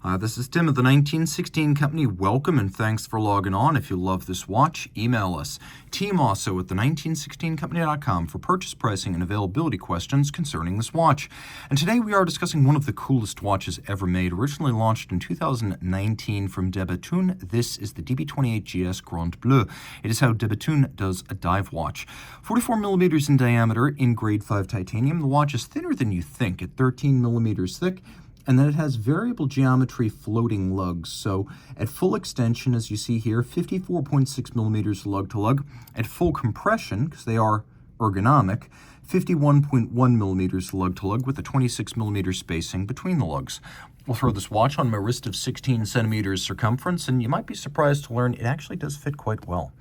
This is Tim of the 1916 Company. Welcome and thanks for logging on. If you love this watch, email us, Team Mosso at the1916company.com for purchase pricing and availability questions concerning this watch. And today we are discussing one of the coolest watches ever made, originally launched in 2019 from Bethune. This is the DB28GS Grand Bleu. It is how Bethune does a dive watch. 44 millimeters in diameter in grade 5 titanium. The watch is thinner than you think at 13 millimeters thick. And then it has variable geometry floating lugs. So at full extension, as you see here, 54.6 millimeters lug-to-lug. At full compression, because they are ergonomic, 51.1 millimeters lug-to-lug with a 26 millimeter spacing between the lugs. We'll throw this watch on my wrist of 16 centimeters circumference, and you might be surprised to learn it actually does fit quite well.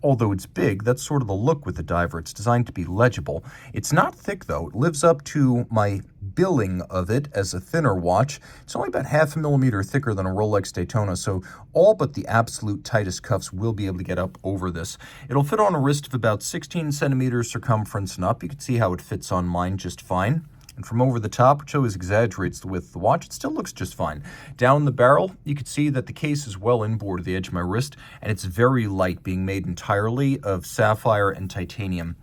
Although it's big, that's sort of the look with the diver. It's designed to be legible. It's not thick, though. It lives up to my billing of it as a thinner watch. It's only about half a millimeter thicker than a Rolex Daytona, so all but the absolute tightest cuffs will be able to get up over this. It'll fit on a wrist of about 16 centimeters circumference and up. You can see how it fits on mine just fine. And from over the top, which always exaggerates the width of the watch, it still looks just fine. Down the barrel, you can see that the case is well inboard at the edge of my wrist, and it's very light, being made entirely of sapphire and titanium.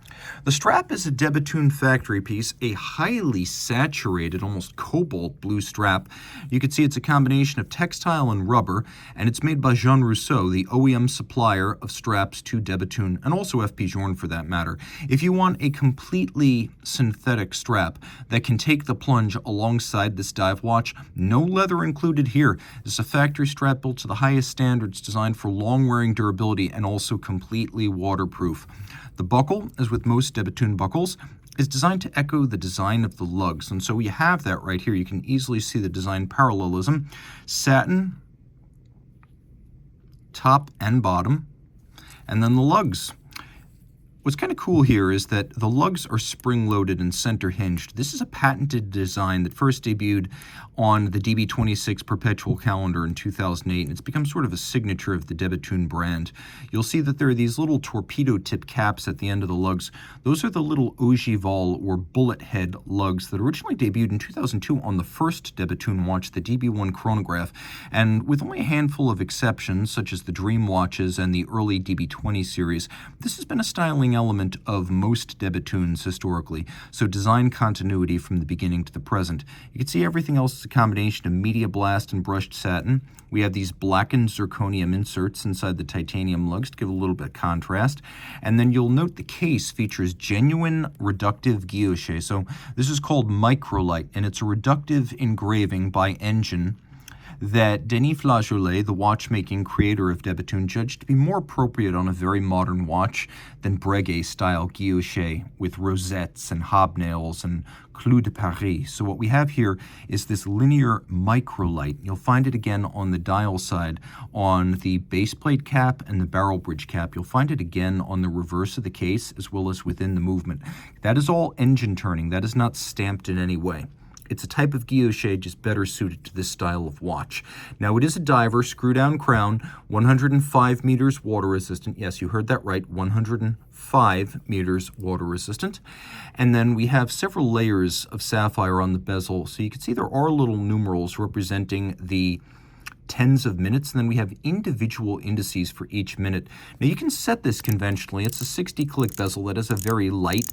The strap is a Bethune factory piece, a highly saturated, almost cobalt blue strap. You can see it's a combination of textile and rubber, and it's made by Jean Rousseau, the OEM supplier of straps to Bethune, and also FP Journe for that matter. If you want a completely synthetic strap that can take the plunge alongside this dive watch, no leather included here. This is a factory strap built to the highest standards, designed for long-wearing durability and also completely waterproof. The buckle, as with most Bethune buckles, is designed to echo the design of the lugs, and so we have that right here. You can easily see the design parallelism. Satin, top and bottom, and then the lugs. What's kind of cool here is that the lugs are spring-loaded and center-hinged. This is a patented design that first debuted on the DB26 Perpetual Calendar in 2008, and it's become sort of a signature of the Bethune brand. You'll see that there are these little torpedo-tip caps at the end of the lugs. Those are the little ogival or bullet head lugs that originally debuted in 2002 on the first Bethune watch, the DB1 chronograph, and with only a handful of exceptions, such as the Dream watches and the early DB20 series, this has been a styling element of most Bethunes historically, so design continuity from the beginning to the present. You can see everything else is a combination of media blast and brushed satin. We have these blackened zirconium inserts inside the titanium lugs to give a little bit of contrast. And then you'll note the case features genuine reductive guilloche. So this is called Microlight, and it's a reductive engraving by Engine that Denis Flageolet, the watchmaking creator of Bethune, judged to be more appropriate on a very modern watch than Breguet-style guilloche with rosettes and hobnails and clous de Paris. So what we have here is this linear microlight. You'll find it again on the dial side on the base plate cap and the barrel bridge cap. You'll find it again on the reverse of the case as well as within the movement. That is all engine turning. That is not stamped in any way. It's a type of guilloche just better suited to this style of watch. Now, it is a diver, screw-down crown, 105 meters water resistant. Yes, you heard that right, 105 meters water resistant. And then we have several layers of sapphire on the bezel. So you can see there are little numerals representing the tens of minutes, and then we have individual indices for each minute. Now, you can set this conventionally. It's a 60-click bezel that has a very light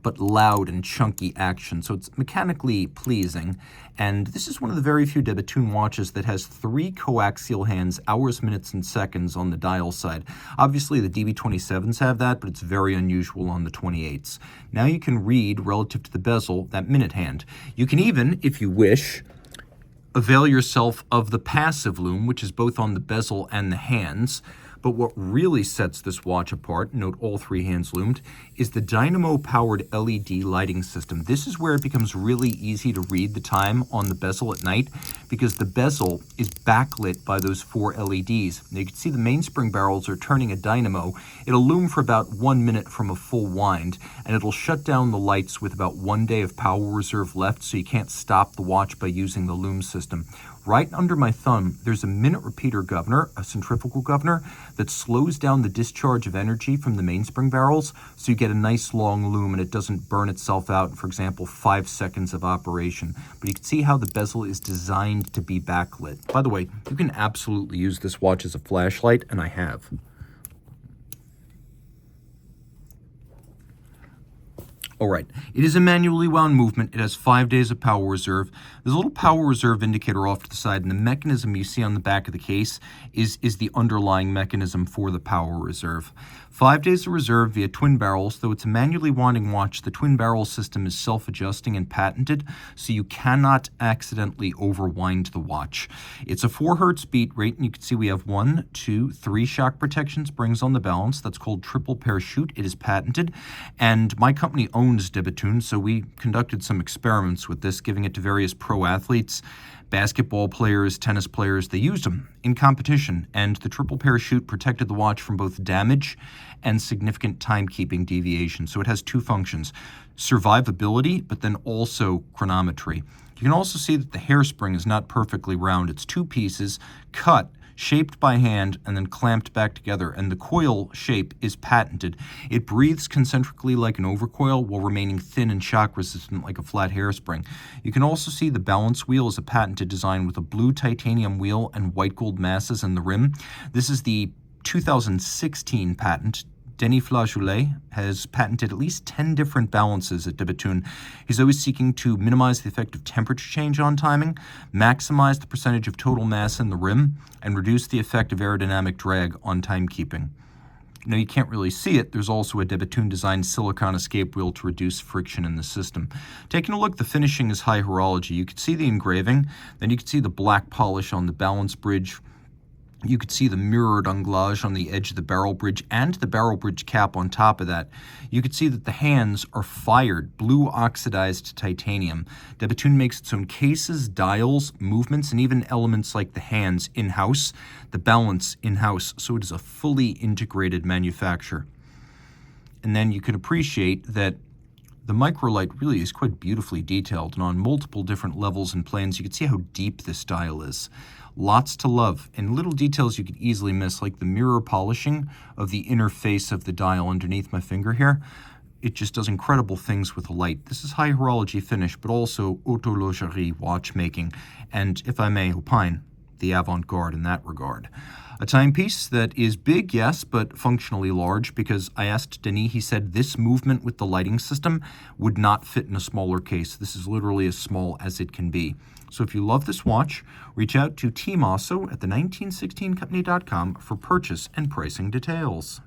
but loud and chunky action, so it's mechanically pleasing. And this is one of the very few Bethune watches that has 3 coaxial hands, hours, minutes, and seconds on the dial side. Obviously, the DB27s have that, but it's very unusual on the 28s. Now you can read, relative to the bezel, that minute hand. You can even, if you wish, avail yourself of the passive loom, which is both on the bezel and the hands. But what really sets this watch apart, note all 3 hands loomed, is the dynamo-powered LED lighting system. This is where it becomes really easy to read the time on the bezel at night, because the bezel is backlit by those 4 LEDs. Now you can see the mainspring barrels are turning a dynamo. It'll loom for about 1 minute from a full wind, and it'll shut down the lights with about 1 day of power reserve left, so you can't stop the watch by using the loom system. Right under my thumb, there's a minute repeater governor, a centrifugal governor, that slows down the discharge of energy from the mainspring barrels, so you get a nice long loom and it doesn't burn itself out in, for example, 5 seconds of operation. But you can see how the bezel is designed to be backlit. By the way, you can absolutely use this watch as a flashlight, and I have. All right, it is a manually wound movement. It has 5 days of power reserve. There's a little power reserve indicator off to the side, and the mechanism you see on the back of the case is the underlying mechanism for the power reserve. 5 days of reserve via twin barrels. Though it's a manually winding watch, the twin barrel system is self-adjusting and patented, so you cannot accidentally overwind the watch. It's a 4 hertz beat rate, and you can see we have 1, 2, 3 shock protection springs on the balance. That's called triple parachute. It is patented, and my company owns de Bethune, so we conducted some experiments with this, giving it to various pro athletes, basketball players, tennis players. They used them in competition, and the triple parachute protected the watch from both damage and significant timekeeping deviation. So it has 2 functions: survivability, but then also chronometry. You can also see that the hairspring is not perfectly round. It's 2 pieces cut, shaped by hand, and then clamped back together, and the coil shape is patented. It breathes concentrically like an overcoil while remaining thin and shock resistant like a flat hairspring. You can also see the balance wheel is a patented design with a blue titanium wheel and white gold masses in the rim. This is the 2016 patent. Denis Flageolet has patented at least 10 different balances at de Bethune. He's always seeking to minimize the effect of temperature change on timing, maximize the percentage of total mass in the rim, and reduce the effect of aerodynamic drag on timekeeping. Now, you can't really see it. There's also a de Bethune designed silicone escape wheel to reduce friction in the system. Taking a look, the finishing is high horology. You can see the engraving, then you can see the black polish on the balance bridge. You could see the mirrored anglage on the edge of the barrel bridge and the barrel bridge cap on top of that. You could see that the hands are fired blue oxidized titanium. De Bethune makes its own cases, dials, movements, and even elements like the hands in-house, the balance in-house, so it is a fully integrated manufacturer. And then you can appreciate that the Microlight really is quite beautifully detailed, and on multiple different levels and planes, you can see how deep this dial is. Lots to love, and little details you could easily miss, like the mirror polishing of the inner face of the dial underneath my finger here. It just does incredible things with the light. This is high horology finish, but also horlogerie watchmaking, and if I may opine, the avant-garde in that regard. A timepiece that is big, yes, but functionally large, because I asked Denis, he said this movement with the lighting system would not fit in a smaller case. This is literally as small as it can be. So if you love this watch, reach out to Team Mosso at the 1916company.com for purchase and pricing details.